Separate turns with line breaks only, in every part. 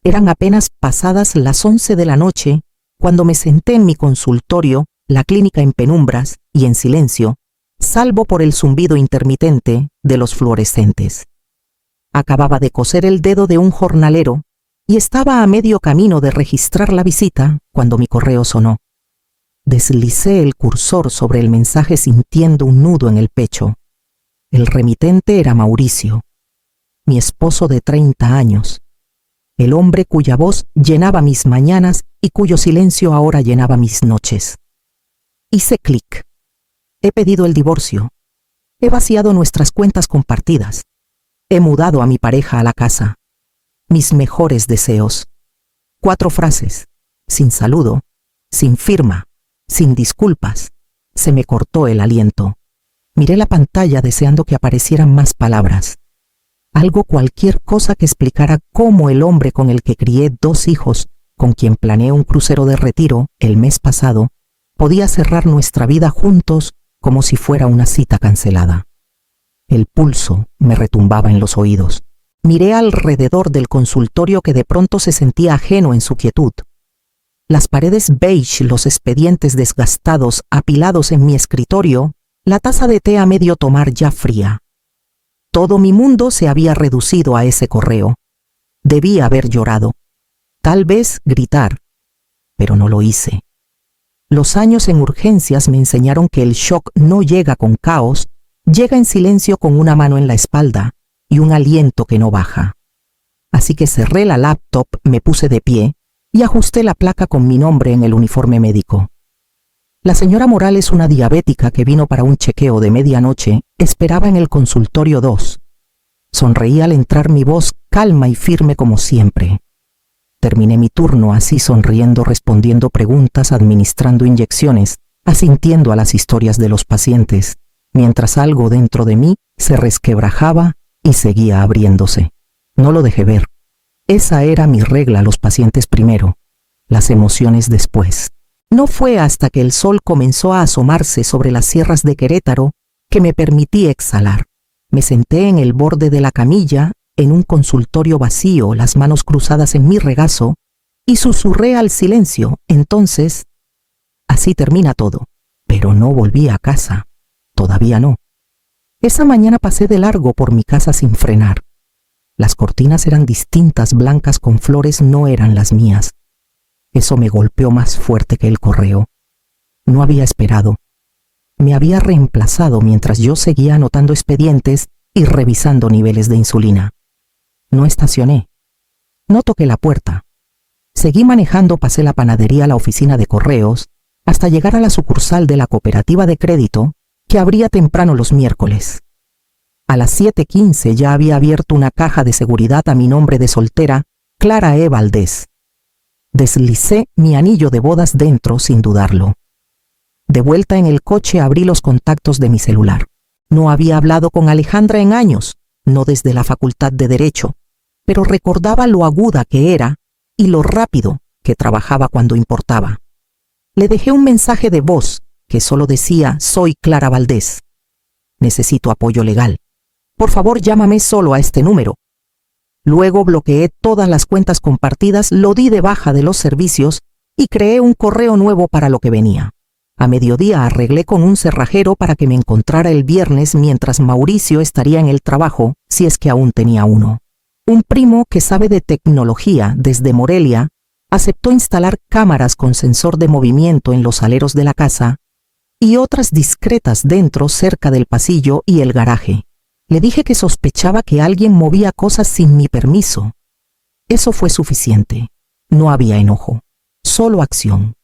Eran apenas pasadas las 11 de la noche cuando me senté en mi consultorio, la clínica en penumbras y en silencio, salvo por el zumbido intermitente de los fluorescentes. Acababa de coser el dedo de un jornalero y estaba a medio camino de registrar la visita cuando mi correo sonó. Deslicé el cursor sobre el mensaje sintiendo un nudo en el pecho. El remitente era Mauricio, mi esposo de 30 años, el hombre cuya voz llenaba mis mañanas y cuyo silencio ahora llenaba mis noches. Hice clic. He pedido el divorcio. He vaciado nuestras cuentas compartidas. He mudado a mi pareja a la casa. Mis mejores deseos. 4 frases, sin saludo, sin firma, sin disculpas. Se me cortó el aliento. Miré la pantalla deseando que aparecieran más palabras. Algo, cualquier cosa que explicara cómo el hombre con el que crié 2 hijos, con quien planeé un crucero de retiro el mes pasado, podía cerrar nuestra vida juntos como si fuera una cita cancelada. El pulso me retumbaba en los oídos. Miré alrededor del consultorio que de pronto se sentía ajeno en su quietud. Las paredes beige, los expedientes desgastados apilados en mi escritorio, la taza de té a medio tomar ya fría. Todo mi mundo se había reducido a ese correo. Debía haber llorado. Tal vez gritar, pero no lo hice. Los años en urgencias me enseñaron que el shock no llega con caos, llega en silencio con una mano en la espalda y un aliento que no baja. Así que cerré la laptop, me puse de pie y ajusté la placa con mi nombre en el uniforme médico. La señora Morales, una diabética que vino para un chequeo de medianoche, esperaba en el consultorio 2. Sonreí al entrar, mi voz calma y firme como siempre. Terminé mi turno así, sonriendo, respondiendo preguntas, administrando inyecciones, asintiendo a las historias de los pacientes, mientras algo dentro de mí se resquebrajaba y seguía abriéndose. No lo dejé ver. Esa era mi regla: los pacientes primero, las emociones después. No fue hasta que el sol comenzó a asomarse sobre las sierras de Querétaro que me permití exhalar. Me senté en el borde de la camilla, en un consultorio vacío, las manos cruzadas en mi regazo, y susurré al silencio: entonces, así termina todo. Pero no volví a casa. Todavía no. Esa mañana pasé de largo por mi casa sin frenar. Las cortinas eran distintas, blancas con flores, no eran las mías. Eso me golpeó más fuerte que el correo. No había esperado. Me había reemplazado mientras yo seguía anotando expedientes y revisando niveles de insulina. No estacioné. No toqué la puerta. Seguí manejando, pasé la panadería a la oficina de correos, hasta llegar a la sucursal de la cooperativa de crédito, que abría temprano los miércoles. A las 7:15 ya había abierto una caja de seguridad a mi nombre de soltera, Clara E. Valdés. Deslicé mi anillo de bodas dentro sin dudarlo. De vuelta en el coche abrí los contactos de mi celular. No había hablado con Alejandra en años, no desde la Facultad de Derecho, pero recordaba lo aguda que era y lo rápido que trabajaba cuando importaba. Le dejé un mensaje de voz que solo decía: soy Clara Valdés. Necesito apoyo legal. Por favor, llámame solo a este número. Luego bloqueé todas las cuentas compartidas, lo di de baja de los servicios y creé un correo nuevo para lo que venía. A mediodía arreglé con un cerrajero para que me encontrara el viernes mientras Mauricio estaría en el trabajo, si es que aún tenía uno. Un primo que sabe de tecnología desde Morelia aceptó instalar cámaras con sensor de movimiento en los aleros de la casa y otras discretas dentro, cerca del pasillo y el garaje. Le dije que sospechaba que alguien movía cosas sin mi permiso. Eso fue suficiente. No había enojo, solo acción.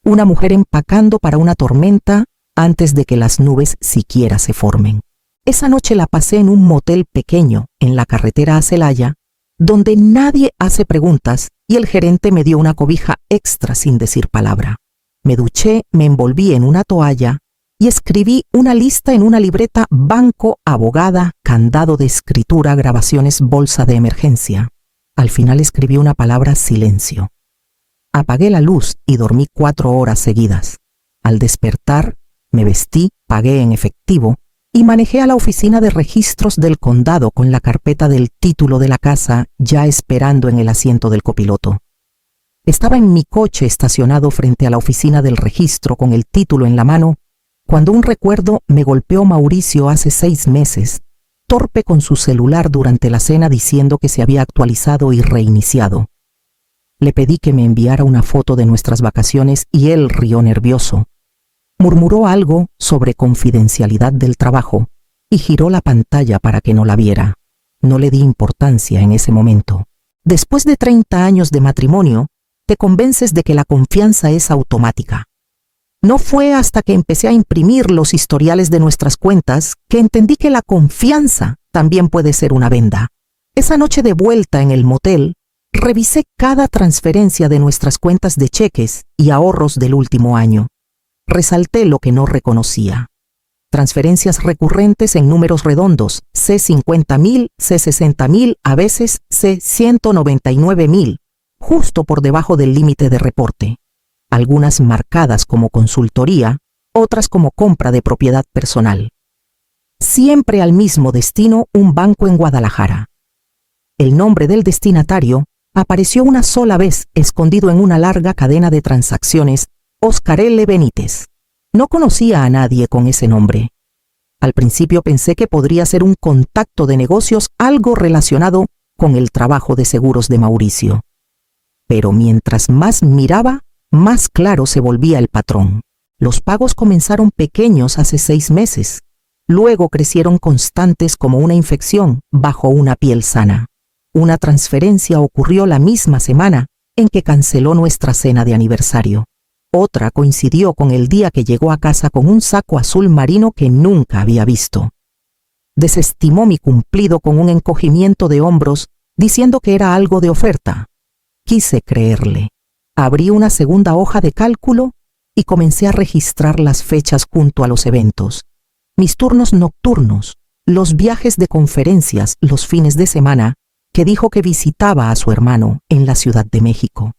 Una mujer empacando para una tormenta antes de que las nubes siquiera se formen. Esa noche la pasé en un motel pequeño en la carretera a Celaya, donde nadie hace preguntas, y el gerente me dio una cobija extra sin decir palabra. Me duché, me envolví en una toalla y escribí una lista en una libreta: banco, abogada, candado de escritura, grabaciones, bolsa de emergencia. Al final escribí una palabra: silencio. Apagué la luz y dormí 4 horas seguidas. Al despertar, me vestí, pagué en efectivo y manejé a la oficina de registros del condado con la carpeta del título de la casa ya esperando en el asiento del copiloto. Estaba en mi coche estacionado frente a la oficina del registro con el título en la mano cuando un recuerdo me golpeó Mauricio hace 6 meses, torpe con su celular durante la cena diciendo que se había actualizado y reiniciado. Le pedí que me enviara una foto de nuestras vacaciones y él rió nervioso. Murmuró algo sobre confidencialidad del trabajo y giró la pantalla para que no la viera. No le di importancia en ese momento. Después de 30 años de matrimonio, te convences de que la confianza es automática. No fue hasta que empecé a imprimir los historiales de nuestras cuentas que entendí que la confianza también puede ser una venda. Esa noche de vuelta en el motel, revisé cada transferencia de nuestras cuentas de cheques y ahorros del último año. Resalté lo que no reconocía. Transferencias recurrentes en números redondos, C50.000, C60.000, a veces C199.000, justo por debajo del límite de reporte. Algunas marcadas como consultoría, otras como compra de propiedad personal. Siempre al mismo destino, un banco en Guadalajara. El nombre del destinatario apareció una sola vez escondido en una larga cadena de transacciones: Oscar L. Benítez. No conocía a nadie con ese nombre. Al principio pensé que podría ser un contacto de negocios algo relacionado con el trabajo de seguros de Mauricio. Pero mientras más miraba, más claro se volvía el patrón. Los pagos comenzaron pequeños hace 6 meses. Luego crecieron constantes como una infección bajo una piel sana. Una transferencia ocurrió la misma semana en que canceló nuestra cena de aniversario. Otra coincidió con el día que llegó a casa con un saco azul marino que nunca había visto. Desestimó mi cumplido con un encogimiento de hombros, diciendo que era algo de oferta. Quise creerle. Abrí una segunda hoja de cálculo y comencé a registrar las fechas junto a los eventos. Mis turnos nocturnos, los viajes de conferencias los fines de semana que dijo que visitaba a su hermano en la Ciudad de México.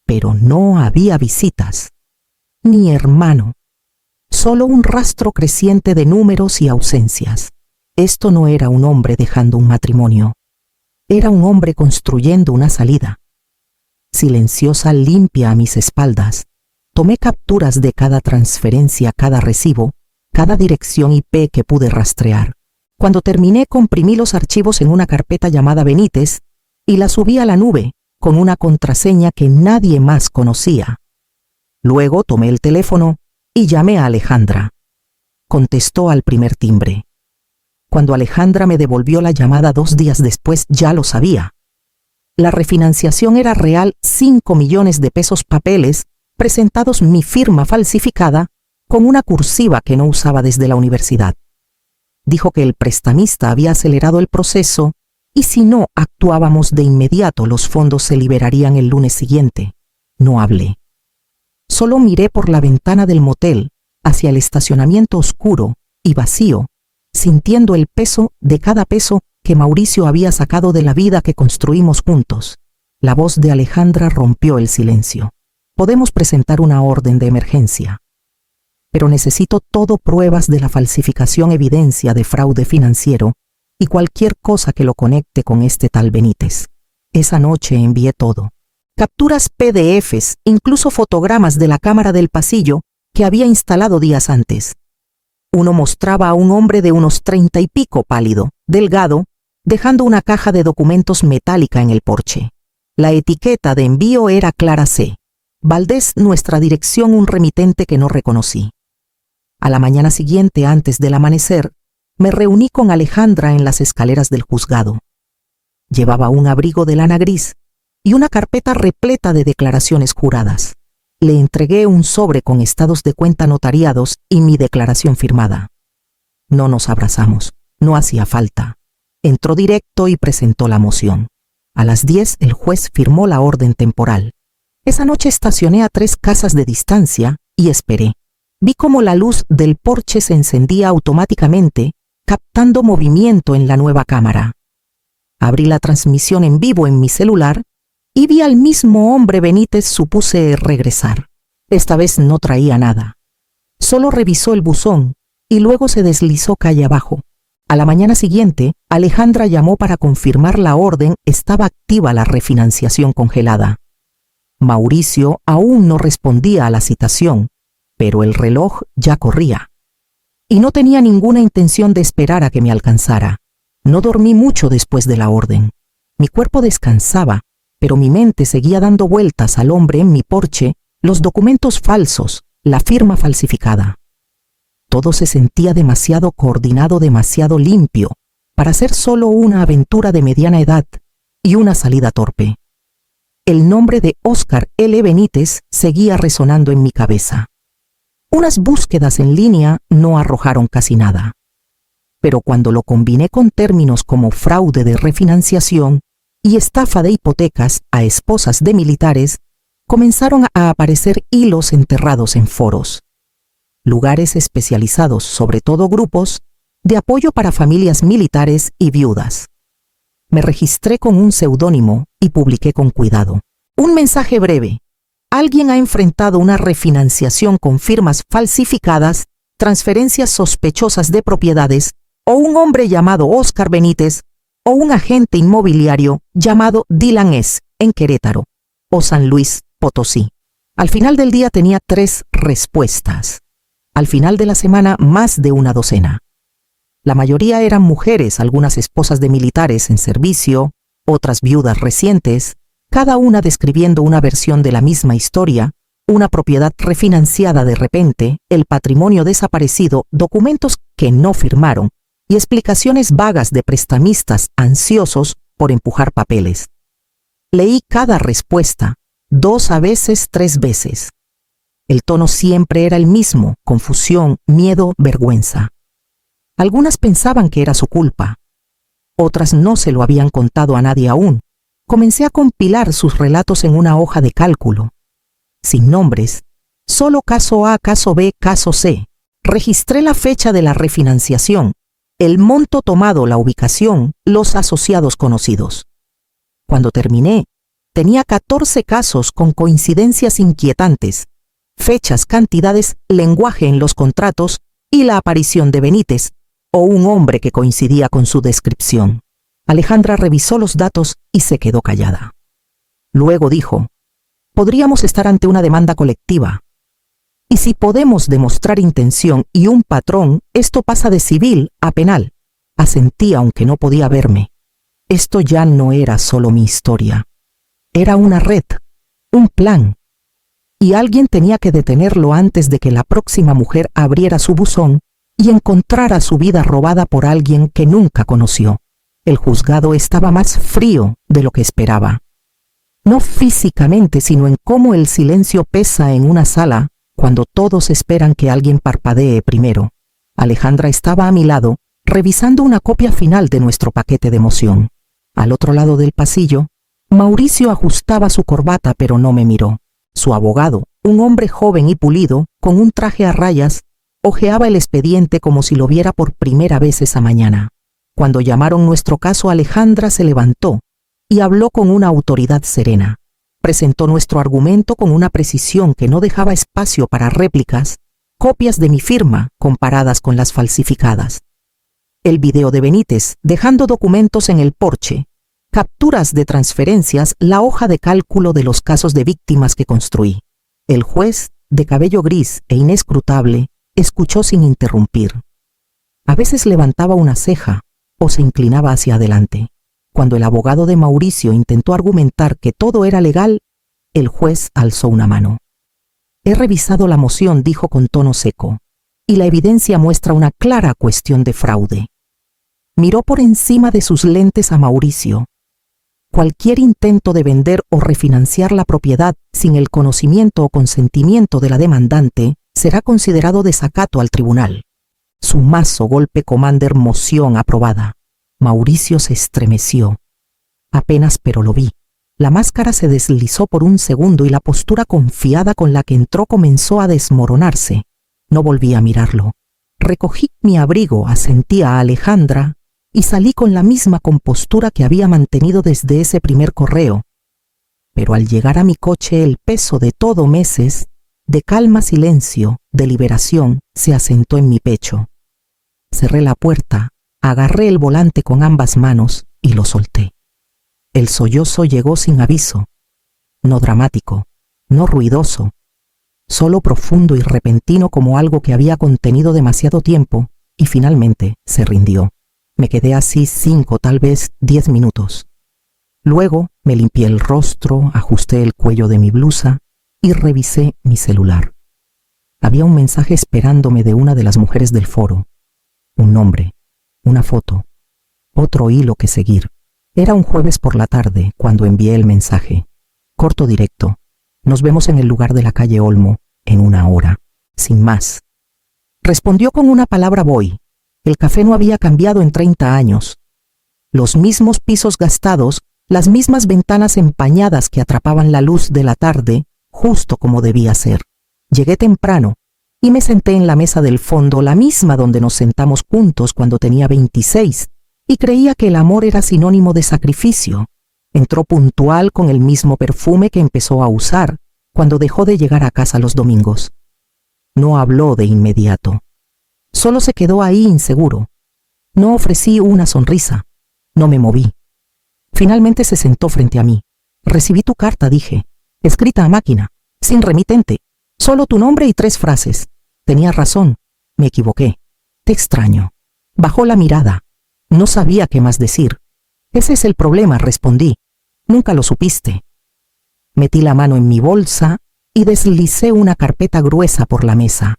Pero no había visitas, ni hermano, solo un rastro creciente de números y ausencias. Esto no era un hombre dejando un matrimonio, era un hombre construyendo una salida. Silenciosa, limpia a mis espaldas, tomé capturas de cada transferencia, cada recibo, cada dirección IP que pude rastrear. Cuando terminé, comprimí los archivos en una carpeta llamada Benítez y la subí a la nube, con una contraseña que nadie más conocía. Luego tomé el teléfono y llamé a Alejandra. Contestó al primer timbre. Cuando Alejandra me devolvió la llamada 2 días después, ya lo sabía. La refinanciación era real, 5 millones de pesos, papeles, presentados mi firma falsificada, con una cursiva que no usaba desde la universidad. Dijo que el prestamista había acelerado el proceso y si no actuábamos de inmediato los fondos se liberarían el lunes siguiente. No hablé. Solo miré por la ventana del motel hacia el estacionamiento oscuro y vacío, sintiendo el peso de cada peso que Mauricio había sacado de la vida que construimos juntos. La voz de Alejandra rompió el silencio. Podemos presentar una orden de emergencia, pero necesito todo pruebas de la falsificación, evidencia de fraude financiero y cualquier cosa que lo conecte con este tal Benítez. Esa noche envié todo. Capturas PDFs, incluso fotogramas de la cámara del pasillo que había instalado días antes. Uno mostraba a un hombre de unos 30 y pico, pálido, delgado, dejando una caja de documentos metálica en el porche. La etiqueta de envío era Clara C. Valdés, nuestra dirección, un remitente que no reconocí. A la mañana siguiente, antes del amanecer, me reuní con Alejandra en las escaleras del juzgado. Llevaba un abrigo de lana gris y una carpeta repleta de declaraciones juradas. Le entregué un sobre con estados de cuenta notariados y mi declaración firmada. No nos abrazamos, no hacía falta. Entró directo y presentó la moción. A las 10 el juez firmó la orden temporal. Esa noche estacioné a 3 casas de distancia y esperé. Vi cómo la luz del porche se encendía automáticamente, captando movimiento en la nueva cámara. Abrí la transmisión en vivo en mi celular y vi al mismo hombre Benítez. Supuse regresar. Esta vez no traía nada. Solo revisó el buzón y luego se deslizó calle abajo. A la mañana siguiente, Alejandra llamó para confirmar la orden. Estaba activa la refinanciación congelada. Mauricio aún no respondía a la citación, pero el reloj ya corría. Y no tenía ninguna intención de esperar a que me alcanzara. No dormí mucho después de la orden. Mi cuerpo descansaba, pero mi mente seguía dando vueltas al hombre en mi porche, los documentos falsos, la firma falsificada. Todo se sentía demasiado coordinado, demasiado limpio, para ser solo una aventura de mediana edad y una salida torpe. El nombre de Óscar L. Benítez seguía resonando en mi cabeza. Unas búsquedas en línea no arrojaron casi nada. Pero cuando lo combiné con términos como fraude de refinanciación y estafa de hipotecas a esposas de militares, comenzaron a aparecer hilos enterrados en foros. Lugares especializados, sobre todo grupos, de apoyo para familias militares y viudas. Me registré con un seudónimo y publiqué con cuidado. Un mensaje breve. Alguien ha enfrentado una refinanciación con firmas falsificadas, transferencias sospechosas de propiedades, o un hombre llamado Óscar Benítez, o un agente inmobiliario llamado Dylan S. en Querétaro, o San Luis Potosí. Al final del día tenía 3 respuestas. Al final de la semana, más de una docena. La mayoría eran mujeres, algunas esposas de militares en servicio, otras viudas recientes, cada una describiendo una versión de la misma historia, una propiedad refinanciada de repente, el patrimonio desaparecido, documentos que no firmaron y explicaciones vagas de prestamistas ansiosos por empujar papeles. Leí cada respuesta, 2 a veces, 3 veces. El tono siempre era el mismo: confusión, miedo, vergüenza. Algunas pensaban que era su culpa. Otras no se lo habían contado a nadie aún. Comencé a compilar sus relatos en una hoja de cálculo. Sin nombres, solo caso A, caso B, caso C. Registré la fecha de la refinanciación, el monto tomado, la ubicación, los asociados conocidos. Cuando terminé, tenía 14 casos con coincidencias inquietantes, fechas, cantidades, lenguaje en los contratos y la aparición de Benítez, o un hombre que coincidía con su descripción. Alejandra revisó los datos y se quedó callada. Luego dijo: podríamos estar ante una demanda colectiva. Y si podemos demostrar intención y un patrón, esto pasa de civil a penal. Asentí aunque no podía verme. Esto ya no era solo mi historia. Era una red, un plan. Y alguien tenía que detenerlo antes de que la próxima mujer abriera su buzón y encontrara su vida robada por alguien que nunca conoció. El juzgado estaba más frío de lo que esperaba. No físicamente, sino en cómo el silencio pesa en una sala cuando todos esperan que alguien parpadee primero. Alejandra estaba a mi lado, revisando una copia final de nuestro paquete de moción. Al otro lado del pasillo, Mauricio ajustaba su corbata, pero no me miró. Su abogado, un hombre joven y pulido, con un traje a rayas, hojeaba el expediente como si lo viera por primera vez esa mañana. Cuando llamaron nuestro caso, Alejandra se levantó y habló con una autoridad serena. Presentó nuestro argumento con una precisión que no dejaba espacio para réplicas, copias de mi firma comparadas con las falsificadas. El video de Benítez dejando documentos en el porche, capturas de transferencias, la hoja de cálculo de los casos de víctimas que construí. El juez, de cabello gris e inescrutable, escuchó sin interrumpir. A veces levantaba una ceja o se inclinaba hacia adelante. Cuando el abogado de Mauricio intentó argumentar que todo era legal, el juez alzó una mano. He revisado la moción, dijo con tono seco, y la evidencia muestra una clara cuestión de fraude. Miró por encima de sus lentes a Mauricio. Cualquier intento de vender o refinanciar la propiedad sin el conocimiento o consentimiento de la demandante será considerado desacato al tribunal. Sumazo, golpe, commander, moción aprobada. Mauricio se estremeció. Apenas pero lo vi. La máscara se deslizó por un segundo y la postura confiada con la que entró comenzó a desmoronarse. No volví a mirarlo. Recogí mi abrigo, asentí a Alejandra y salí con la misma compostura que había mantenido desde ese primer correo. Pero al llegar a mi coche, el peso de todo meses, de calma, silencio, de liberación, se asentó en mi pecho. Cerré la puerta, agarré el volante con ambas manos y lo solté. El sollozo llegó sin aviso, no dramático, no ruidoso, solo profundo y repentino como algo que había contenido demasiado tiempo y finalmente se rindió. Me quedé así 5, tal vez 10 minutos. Luego me limpié el rostro, ajusté el cuello de mi blusa y revisé mi celular. Había un mensaje esperándome de una de las mujeres del foro. Un nombre, una foto, otro hilo que seguir. Era un jueves por la tarde cuando envié el mensaje. Corto, directo. Nos vemos en el lugar de la calle Olmo en 1 hora. Sin más. Respondió con una palabra: voy. El café no había cambiado en 30 años. Los mismos pisos gastados, las mismas ventanas empañadas que atrapaban la luz de la tarde, justo como debía ser. Llegué temprano y me senté en la mesa del fondo, la misma donde nos sentamos juntos cuando tenía 26, y creía que el amor era sinónimo de sacrificio. Entró puntual con el mismo perfume que empezó a usar cuando dejó de llegar a casa los domingos. No habló de inmediato. Solo se quedó ahí inseguro. No ofrecí una sonrisa. No me moví. Finalmente se sentó frente a mí. Recibí tu carta, dije, escrita a máquina, sin remitente, solo tu nombre y 3 frases. Tenías razón, me equivoqué. Te extraño. Bajó la mirada. No sabía qué más decir. Ese es el problema, respondí. Nunca lo supiste. Metí la mano en mi bolsa y deslicé una carpeta gruesa por la mesa.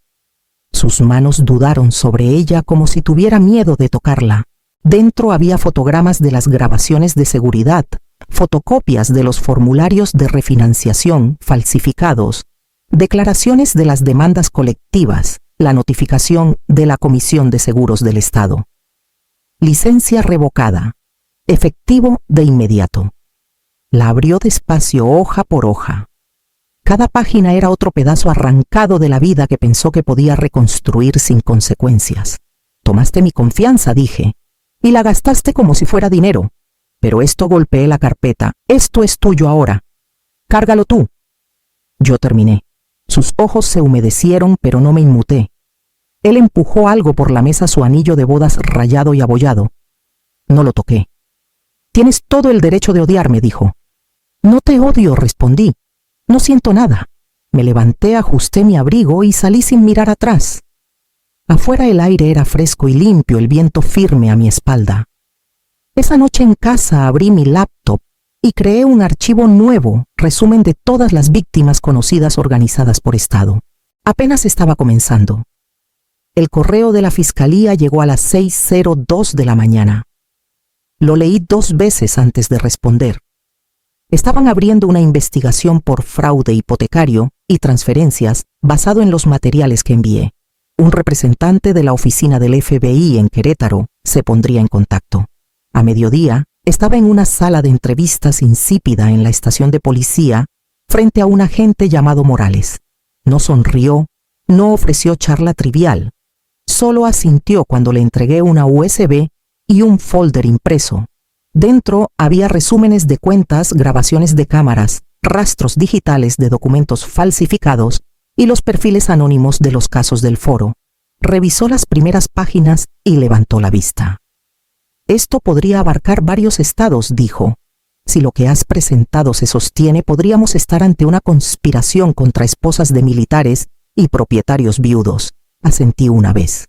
Sus manos dudaron sobre ella como si tuviera miedo de tocarla. Dentro había fotogramas de las grabaciones de seguridad, fotocopias de los formularios de refinanciación falsificados, declaraciones de las demandas colectivas, la notificación de la Comisión de Seguros del Estado. Licencia revocada. Efectivo de inmediato. La abrió despacio, hoja por hoja. Cada página era otro pedazo arrancado de la vida que pensó que podía reconstruir sin consecuencias. Tomaste mi confianza, dije, y la gastaste como si fuera dinero. Pero esto, golpeé la carpeta. Esto es tuyo ahora. Cárgalo tú. Yo terminé. Sus ojos se humedecieron, pero no me inmuté. Él empujó algo por la mesa, su anillo de bodas rayado y abollado. No lo toqué. Tienes todo el derecho de odiarme, dijo. No te odio, respondí. No siento nada. Me levanté, ajusté mi abrigo y salí sin mirar atrás. Afuera el aire era fresco y limpio, el viento firme a mi espalda. Esa noche en casa abrí mi laptop y creé un archivo nuevo, resumen de todas las víctimas conocidas organizadas por Estado. Apenas estaba comenzando. El correo de la fiscalía llegó a las 6:02 de la mañana. Lo leí 2 veces antes de responder. Estaban abriendo una investigación por fraude hipotecario y transferencias basado en los materiales que envié. Un representante de la oficina del FBI en Querétaro se pondría en contacto. A mediodía, estaba en una sala de entrevistas insípida en la estación de policía frente a un agente llamado Morales. No sonrió, no ofreció charla trivial. Solo asintió cuando le entregué una USB y un folder impreso. Dentro había resúmenes de cuentas, grabaciones de cámaras, rastros digitales de documentos falsificados y los perfiles anónimos de los casos del foro. Revisó las primeras páginas y levantó la vista. Esto podría abarcar varios estados, dijo. Si lo que has presentado se sostiene, podríamos estar ante una conspiración contra esposas de militares y propietarios viudos. Asentí una vez.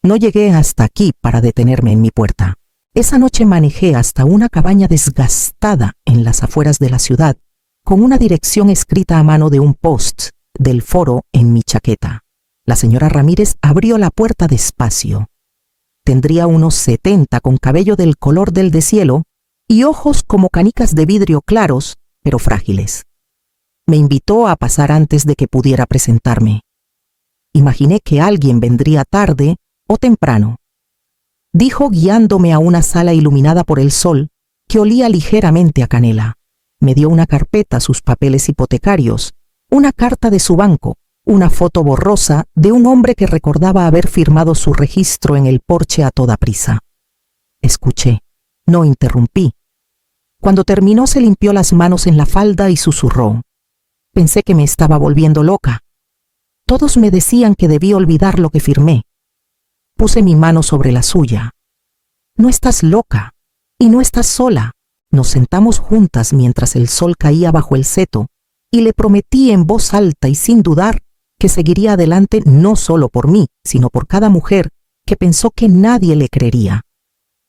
No llegué hasta aquí para detenerme en mi puerta. Esa noche manejé hasta una cabaña desgastada en las afueras de la ciudad, con una dirección escrita a mano de un post del foro en mi chaqueta. La señora Ramírez abrió la puerta despacio. Tendría unos 70, con cabello del color del deshielo y ojos como canicas de vidrio claros, pero frágiles. Me invitó a pasar antes de que pudiera presentarme. Imaginé que alguien vendría tarde o temprano. Dijo guiándome a una sala iluminada por el sol que olía ligeramente a canela. Me dio una carpeta, sus papeles hipotecarios, una carta de su banco, una foto borrosa de un hombre que recordaba haber firmado su registro en el porche a toda prisa. Escuché, no interrumpí. Cuando terminó se limpió las manos en la falda y susurró. Pensé que me estaba volviendo loca. Todos me decían que debí olvidar lo que firmé. Puse mi mano sobre la suya. No estás loca y no estás sola. Nos sentamos juntas mientras el sol caía bajo el seto y le prometí en voz alta y sin dudar que seguiría adelante no solo por mí, sino por cada mujer que pensó que nadie le creería.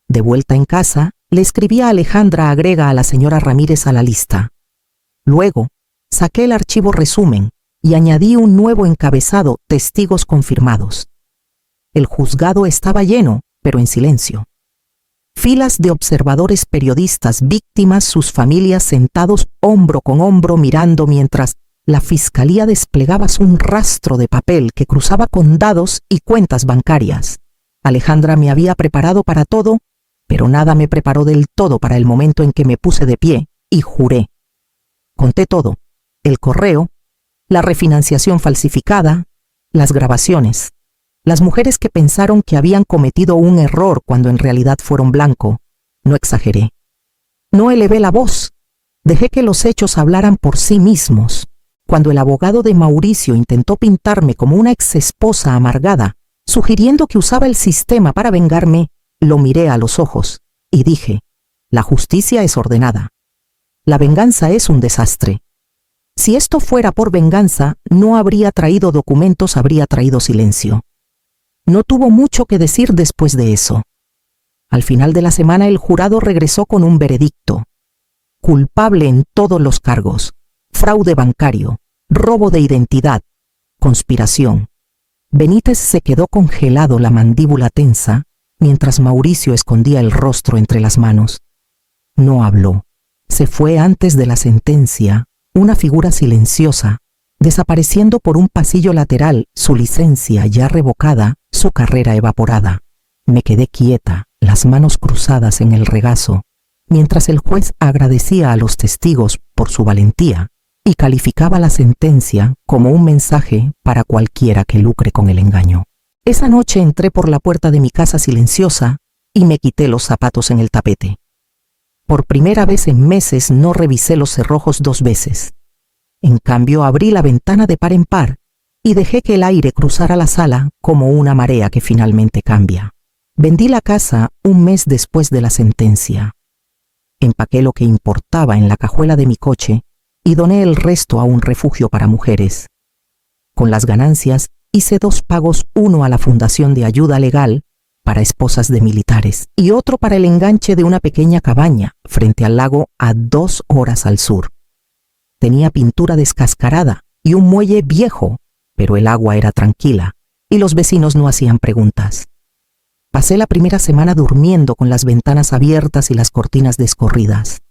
De vuelta en casa, le escribí a Alejandra: agrega a la señora Ramírez a la lista. Luego, saqué el archivo resumen y añadí un nuevo encabezado: testigos confirmados. El juzgado estaba lleno, pero en silencio. Filas de observadores, periodistas, víctimas, sus familias sentados hombro con hombro mirando mientras la fiscalía desplegaba un rastro de papel que cruzaba condados y cuentas bancarias. Alejandra me había preparado para todo, pero nada me preparó del todo para el momento en que me puse de pie y juré. Conté todo: el correo, la refinanciación falsificada, las grabaciones, las mujeres que pensaron que habían cometido un error cuando en realidad fueron blanco. No exageré. No elevé la voz. Dejé que los hechos hablaran por sí mismos. Cuando el abogado de Mauricio intentó pintarme como una exesposa amargada, sugiriendo que usaba el sistema para vengarme, lo miré a los ojos y dije: la justicia es ordenada. La venganza es un desastre. Si esto fuera por venganza, no habría traído documentos, habría traído silencio. No tuvo mucho que decir después de eso. Al final de la semana el jurado regresó con un veredicto: culpable en todos los cargos: fraude bancario, robo de identidad, conspiración. Benítez se quedó congelado, la mandíbula tensa, mientras Mauricio escondía el rostro entre las manos. No habló. Se fue antes de la sentencia, una figura silenciosa, desapareciendo por un pasillo lateral, su licencia ya revocada, su carrera evaporada. Me quedé quieta, las manos cruzadas en el regazo, mientras el juez agradecía a los testigos por su valentía y calificaba la sentencia como un mensaje para cualquiera que lucre con el engaño. Esa noche entré por la puerta de mi casa silenciosa y me quité los zapatos en el tapete. Por primera vez en meses no revisé los cerrojos 2 veces. En cambio, abrí la ventana de par en par y dejé que el aire cruzara la sala como una marea que finalmente cambia. Vendí la casa un mes después de la sentencia. Empaqué lo que importaba en la cajuela de mi coche y doné el resto a un refugio para mujeres. Con las ganancias hice 2 pagos, uno a la Fundación de Ayuda Legal para esposas de militares y otro para el enganche de una pequeña cabaña frente al lago a 2 horas al sur. Tenía pintura descascarada y un muelle viejo, pero el agua era tranquila y los vecinos no hacían preguntas. Pasé la primera semana durmiendo con las ventanas abiertas y las cortinas descorridas.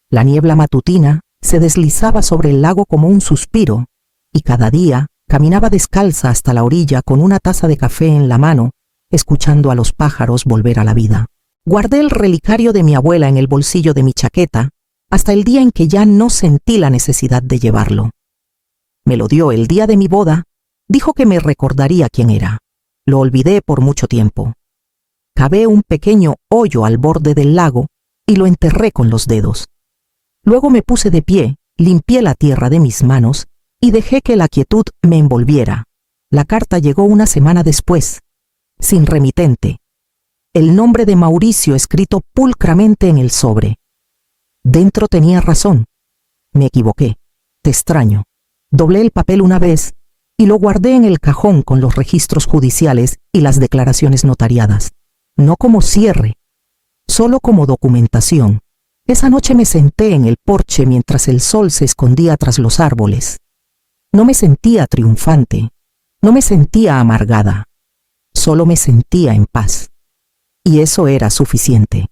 La niebla matutina se deslizaba sobre el lago como un suspiro y cada día caminaba descalza hasta la orilla con una taza de café en la mano, escuchando a los pájaros volver a la vida. Guardé el relicario de mi abuela en el bolsillo de mi chaqueta hasta el día en que ya no sentí la necesidad de llevarlo. Me lo dio el día de mi boda. Dijo que me recordaría quién era. Lo olvidé por mucho tiempo. Cavé un pequeño hoyo al borde del lago y lo enterré con los dedos. Luego me puse de pie, limpié la tierra de mis manos y dejé que la quietud me envolviera. La carta llegó una semana después, sin remitente. El nombre de Mauricio escrito pulcramente en el sobre. Dentro tenía razón. Me equivoqué. Te extraño. Doblé el papel una vez y lo guardé en el cajón con los registros judiciales y las declaraciones notariadas. No como cierre, solo como documentación. Esa noche me senté en el porche mientras el sol se escondía tras los árboles. No me sentía triunfante, no me sentía amargada, solo me sentía en paz. Y eso era suficiente.